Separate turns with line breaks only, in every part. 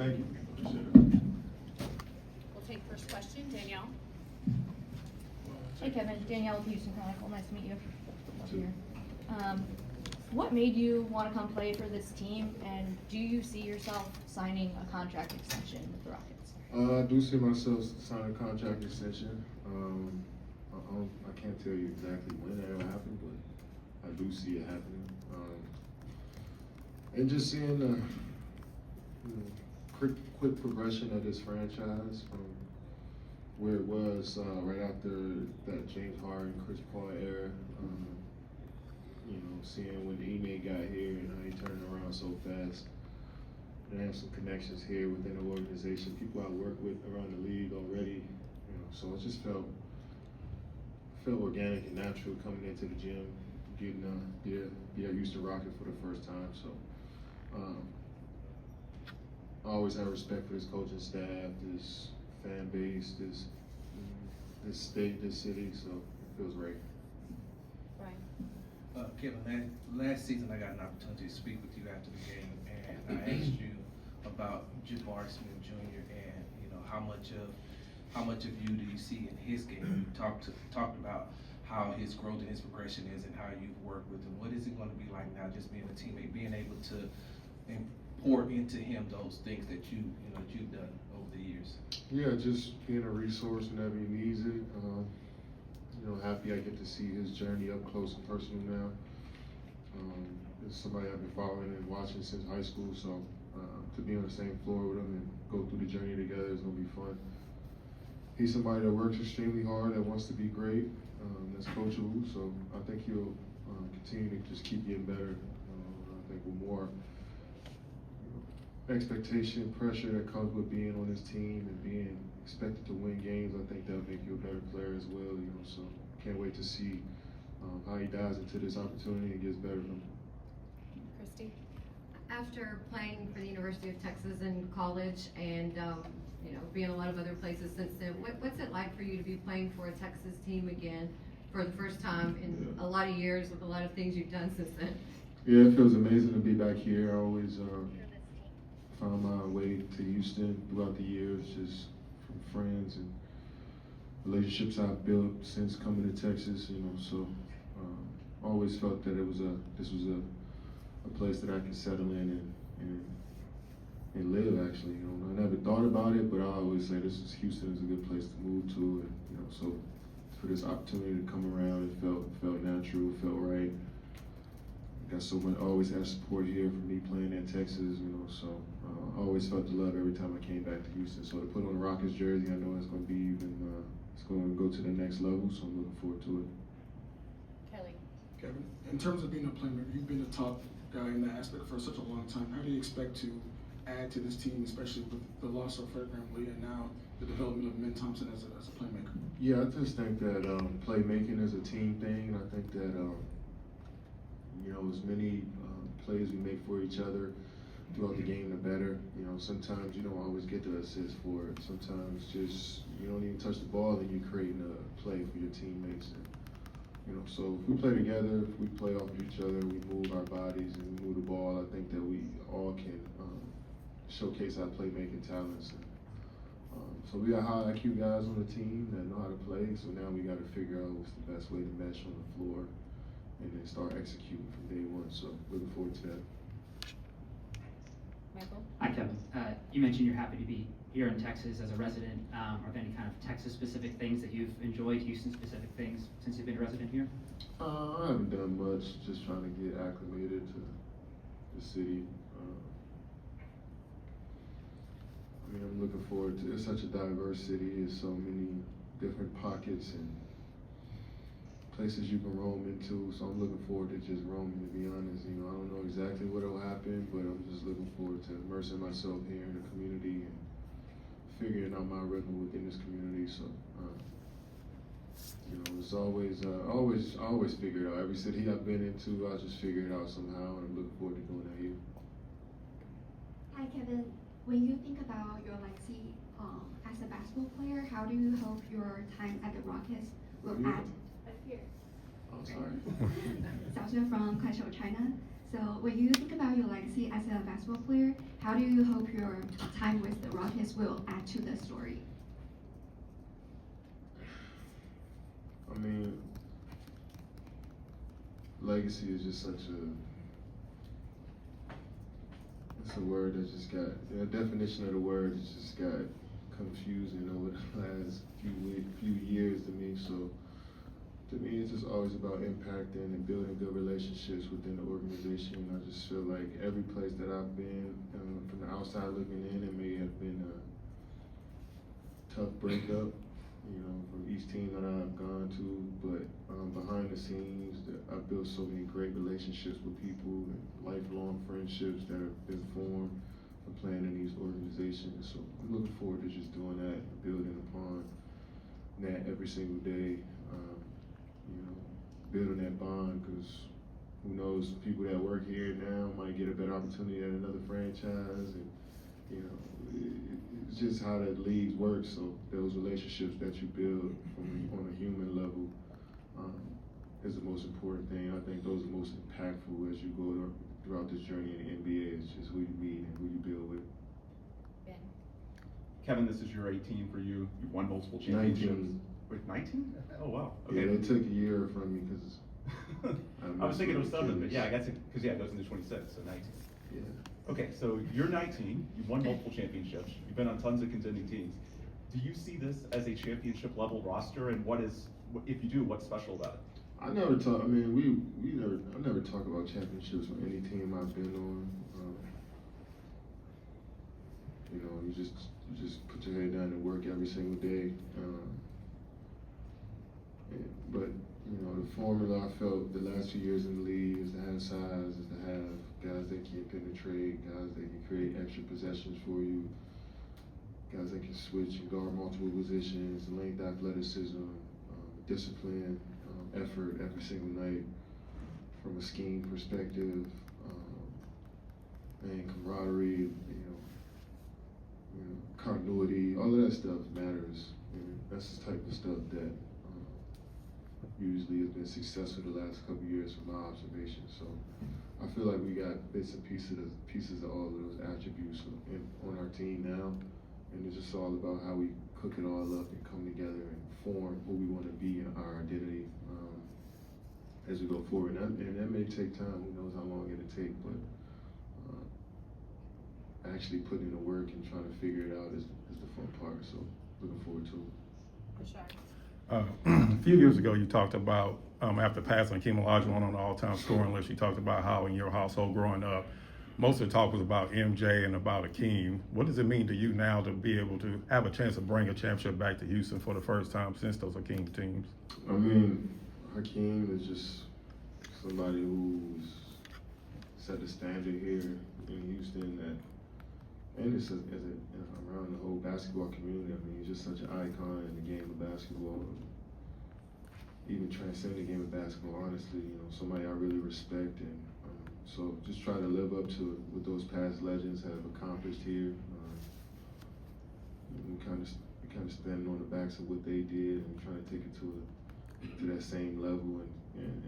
Thank you. Appreciate it.
We'll take first question, Danielle.
Hey Kevin, Danielle with Houston Chronicle. Nice to meet you. Love here. What made you want to come play for this team, and do you see yourself signing a contract extension with the Rockets?
I do see myself signing a contract extension. I can't tell you exactly when that'll happen, but I do see it happening. And just seeing the quick progression of this franchise from where it was right after that James Harden, Chris Paul era. Seeing when Ime got here and how he turned around so fast. And I have some connections here within the organization, people I work with around the league already. So it just felt organic and natural coming into the gym, getting be a Houston Rocket for the first time. So I always have respect for this coaching staff, this fan base, this state, this city. So it feels right.
Right.
Kevin, last season I got an opportunity to speak with you after the game, and I asked you about Jabari Smith Jr. and how much of you do you see in his game? You talked about how his growth and his progression is, and how you've worked with him. What is it going to be like now, just being a teammate, being able to pour into him those things that you've done over the years?
Yeah, just being a resource whenever he needs it. Happy I get to see his journey up close and personal now. It's somebody I've been following and watching since high school, so to be on the same floor with him and go through the journey together is gonna be fun. He's somebody that works extremely hard, that wants to be great, that's coachable, so I think he'll continue to just keep getting better. I think with more expectation, pressure that comes with being on this team and being expected to win games, I think that'll make you a better player as well. So can't wait to see how he dives into this opportunity and gets better from him.
Christy?
After playing for the University of Texas in college and being a lot of other places since then, what's it like for you to be playing for a Texas team again for the first time in a lot of years with a lot of things you've done since then?
Yeah, it feels amazing to be back here. I always found my way to Houston throughout the years, just from friends and relationships I've built since coming to Texas. So always felt that this was a place that I could settle in and live. Actually, I never thought about it, but I always say Houston is a good place to move to, and so for this opportunity to come around, it felt natural, it felt right. Got so much, always had support here for me playing in Texas, so I always felt the love every time I came back to Houston. So to put on the Rockets jersey, I know it's going to be it's going to go to the next level, so I'm looking forward to it.
Kelly?
Kevin, in terms of being a playmaker, you've been a top guy in that aspect for such a long time. How do you expect to add to this team, especially with the loss of Fred VanVleet and now the development of Min Thompson as a playmaker?
Yeah, I just think that playmaking is a team thing, and I think that as many plays we make for each other throughout the game, the better. Sometimes you don't always get the assist for it. Sometimes just you don't even touch the ball and you're creating a play for your teammates. And, so if we play together, if we play off of each other, we move our bodies and we move the ball, I think that we all can showcase our playmaking talents. And, so we got high IQ guys on the team that know how to play, so now we got to figure out what's the best way to mesh on the floor and then start executing from day one. So looking forward to that.
Michael?
Hi, Kevin. You mentioned you're happy to be here in Texas as a resident. Are there any kind of Texas-specific things that you've enjoyed, Houston-specific things, since you've been a resident here?
I haven't done much, just trying to get acclimated to the city. I'm looking forward to it. It's such a diverse city. There's so many different pockets and places you can roam into. So I'm looking forward to just roaming, to be honest. I don't know exactly what will happen, but I'm just looking forward to immersing myself here in the community and figuring out my rhythm within this community. So, it's always, I always figure it out. Every city I've been into, I just figure it out somehow, and I'm looking forward to doing that here.
Hi Kevin, when you think about your legacy as a basketball player, how do you hope your time at the Rockets will add?
Oh, sorry.
Xiaoxue from Kuaishou China. So when you think about your legacy as a basketball player, how do you hope your time with the Rockets will add to the story?
I mean, legacy is just such it's a word that just got, the definition of the word has just got confusing over the last few years to me. So to me, it's just always about impacting and building good relationships within the organization. I just feel like every place that I've been, from the outside looking in, it may have been a tough breakup, from each team that I've gone to, but behind the scenes, I've built so many great relationships with people and lifelong friendships that have been formed from playing in these organizations. So I'm looking forward to just doing that and building upon that every single day. Building that bond, because who knows, people that work here now might get a better opportunity at another franchise, and it's just how the leagues work. So those relationships that you build on a human level is the most important thing. I think those are the most impactful as you go throughout this journey in the NBA. It's just who you meet and who you build with.
Ben.
Kevin, this is your 18 for you. You've won multiple championships.
19.
Wait, 19? Oh wow. Okay.
Yeah, they took a year from me because
I was thinking it was 7, but yeah, I guess because it goes into 26, so 19.
Yeah.
Okay, so you're 19. You've won multiple championships. You've been on tons of contending teams. Do you see this as a championship level roster, and if you do, what's special about it?
I never talk. I mean, I never talk about championships on any team I've been on. You just put your head down and work every single day. But the formula I felt the last few years in the league is to have size, is to have guys that can penetrate, guys that can create extra possessions for you, guys that can switch and guard multiple positions, length, athleticism, discipline, effort every single night from a scheme perspective, and camaraderie, continuity, all of that stuff matters. And that's the type of stuff that usually has been successful the last couple of years from my observation. So I feel like we got bits and pieces of all of those attributes on our team now, and it's just all about how we cook it all up and come together and form who we want to be in our identity as we go forward. And that may take time. Who knows how long it'll take, but actually putting in the work and trying to figure it out is the fun part. So looking forward to it.
Rashard.
A few years ago, you talked about, after passing Hakeem Olajuwon on the all-time scoring list, you talked about how in your household growing up, most of the talk was about MJ and about Hakeem. What does it mean to you now to be able to have a chance to bring a championship back to Houston for the first time since those Hakeem teams?
I mean, Hakeem is just somebody who's set the standard here in Houston and it's around the whole basketball community. I mean, he's just such an icon in the game of basketball. Even transcend the game of basketball, honestly, somebody I really respect. And so just try to live up to what those past legends have accomplished here. We kind of standing on the backs of what they did and trying to take it to that same level. And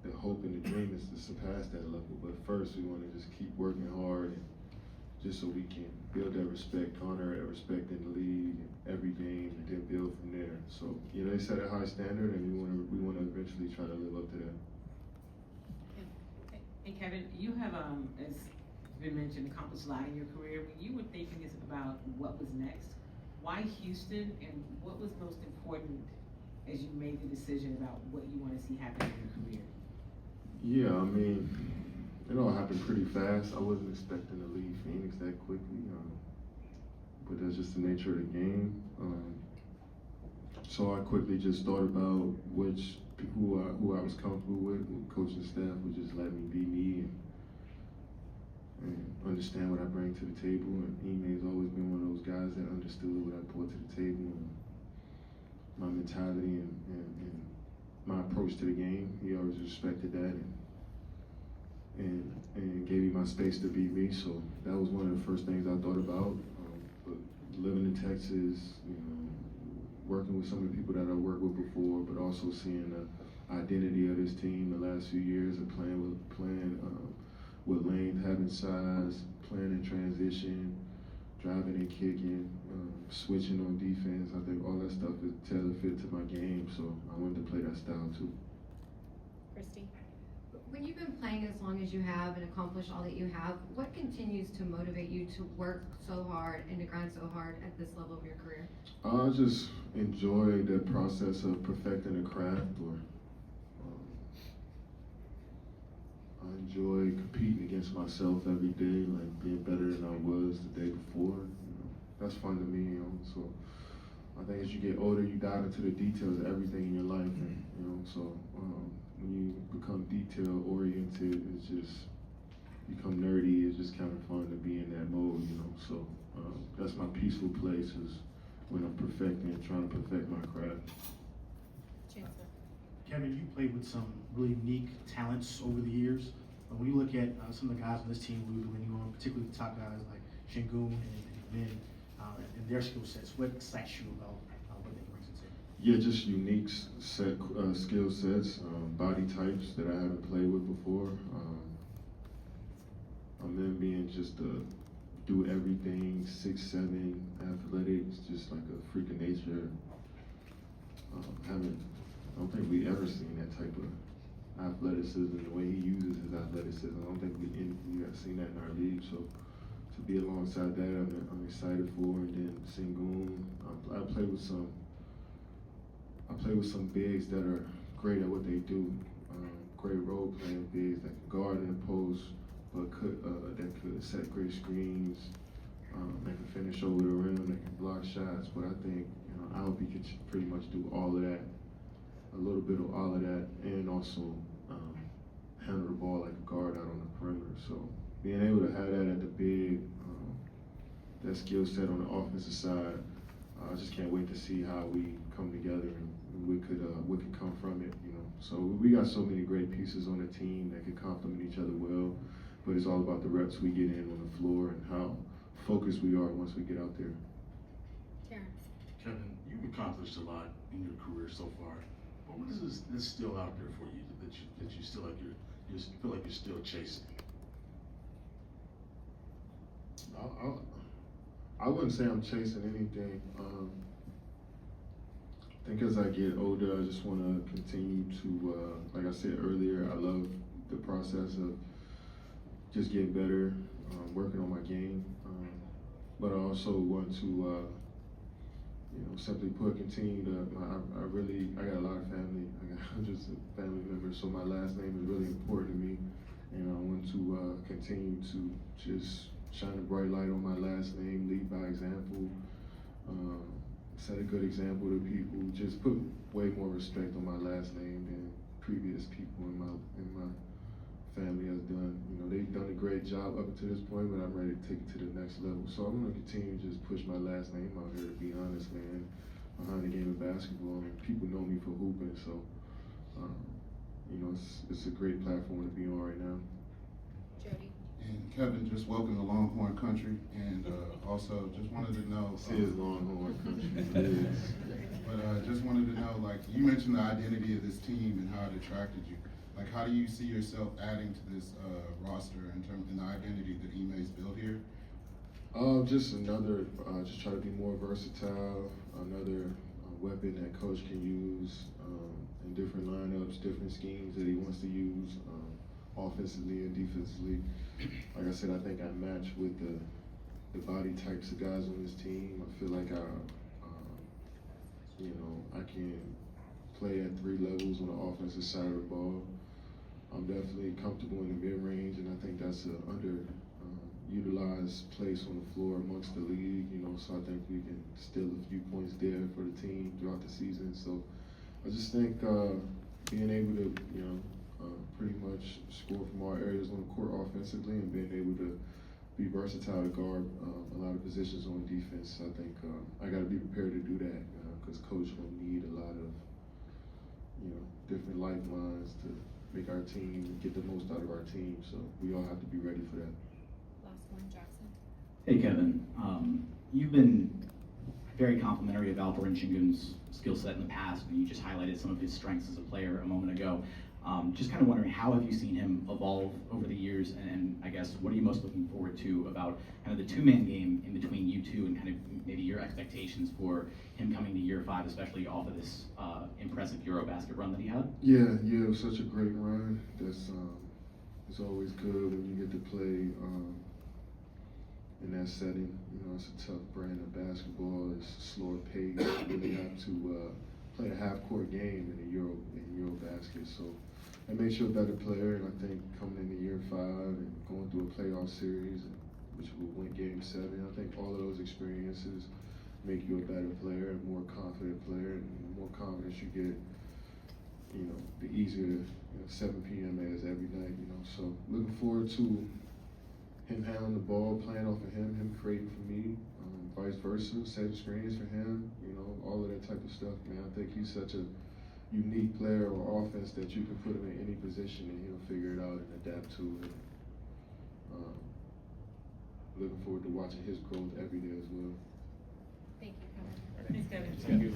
the hope and the dream is to surpass that level. But first, we want to just keep working hard and just so we can build that respect, honor that respect in the league, every game, and then build from there. So, they set a high standard, and we want to eventually try to live up to that.
Hey Kevin, you have, as been mentioned, accomplished a lot in your career. When you were thinking about what was next, why Houston, and what was most important as you made the decision about what you want to see happen in your career?
Yeah, I mean, it all happened pretty fast. I wasn't expecting to leave Phoenix that quickly, but that's just the nature of the game. So I quickly just thought about who I was comfortable with, and coaching staff would just let me be me and understand what I bring to the table. And Ime's always been one of those guys that understood what I brought to the table and my mentality and my approach to the game. He always respected that and gave me my space to be me. So that was one of the first things I thought about. But living in Texas, working with some of the people that I worked with before, but also seeing identity of this team the last few years of playing with length, having size, playing in transition, driving and kicking, switching on defense. I think all that stuff is tailor fit to my game, so I wanted to play that style too.
Christy?
When you've been playing as long as you have and accomplished all that you have, what continues to motivate you to work so hard and to grind so hard at this level of your career?
I just enjoy the process of perfecting a craft, or I enjoy competing against myself every day, like being better than I was the day before. You know, that's fun to me. You know, so I think as you get older, you dive into the details of everything in your life, and you know, so when you become detail oriented, it's just become nerdy. It's just kind of fun to be in that mode, you know. So that's my peaceful place, is when I'm perfecting, trying to perfect my craft.
Chancellor?
Kevin, you played with some really unique talents over the years. When you look at some of the guys on this team who are winning on, particularly the top guys like Shingun and Min, and their skill sets, what excites you about what they bring to the table?
Yeah, just unique skill sets, body types that I haven't played with before. Then being just do everything, 6'7", athletics, just like a freak of nature. I don't think we ever seen that type of athleticism, the way he uses his athleticism. I don't think we have seen that in our league. So to be alongside that, I'm excited for. And then Sengun, I play with some bigs that are great at what they do. Great role playing bigs that can guard in the post, but that could set great screens, that can finish over the rim, that can block shots. But I think, I hope he could pretty much do all of that, a little bit of all of that, and also handle the ball like a guard out on the perimeter. So being able to have that at the big, that skill set on the offensive side, I just can't wait to see how we come together and what could come from it, you know. So we got so many great pieces on the team that can complement each other well, but it's all about the reps we get in on the floor and how focused we are once we get out there.
Terrence?
Kevin, you've accomplished a lot in your career so far, but what is this still out there for you that you still like you feel like you're still chasing?
I wouldn't say I'm chasing anything. I think as I get older, I just want to continue to, like I said earlier, I love the process of just getting better, working on my game. But I also want to, simply put, continue to, I got a lot of family. I got hundreds of family members, so my last name is really important to me. And I want to continue to just shine a bright light on my last name, lead by example, set a good example to people, just put way more respect on my last name than previous people in my family has done. They've done a great job up to this point, but I'm ready to take it to the next level. So I'm gonna continue to just push my last name out here, to be honest, man, behind the game of basketball. And people know me for hooping, so it's a great platform to be on right now.
Jody?
And Kevin, just welcome to Longhorn Country, and also just wanted to know.
This is Longhorn Country.
But just wanted to know, like, you mentioned the identity of this team and how it attracted you. Like, how do you see yourself adding to this roster in the identity that Ime's built here?
Just try to be more versatile, another weapon that coach can use in different lineups, different schemes that he wants to use, offensively and defensively. Like I said, I think I match with the body types of guys on this team. I feel like I can play at 3 levels on the offensive side of the ball. I'm definitely comfortable in the mid-range, and I think that's an utilized place on the floor amongst the league, so I think we can steal a few points there for the team throughout the season. So I just think being able to, pretty much score from all areas on the court offensively, and being able to be versatile to guard a lot of positions on defense, I think I got to be prepared to do that, because coach will need a lot of, different lifelines to make our team get the most out of our team. So we all have to be ready for that.
Last one, Jackson.
Hey Kevin, you've been very complimentary of Alperen Şengün's skill set in the past, and you just highlighted some of his strengths as a player a moment ago. Just kind of wondering, how have you seen him evolve over the years, and I guess what are you most looking forward to about kind of the two-man game in between you two, and kind of maybe your expectations for him coming to year 5, especially off of this impressive Eurobasket run that he had?
Yeah, it was such a great run. It's always good when you get to play in that setting. You know, it's a tough brand of basketball. It's a slower pace. You really have to play a half-court game in Eurobasket. So it makes you a better player. And I think coming into year 5 and going through a playoff series, which will win Game 7, I think all of those experiences make you a better player, a more confident player, and the more confidence you get, the easier 7 p.m. is every night. So looking forward to him handling the ball, playing off of him creating for me, vice versa, setting screens for him, all of that type of stuff, man. I think he's such a unique player or offense that you can put him in any position and he'll figure it out and adapt to it. Looking forward to watching his growth every day as well.
Thank you, Kevin.
Thanks, Kevin.
Thank you.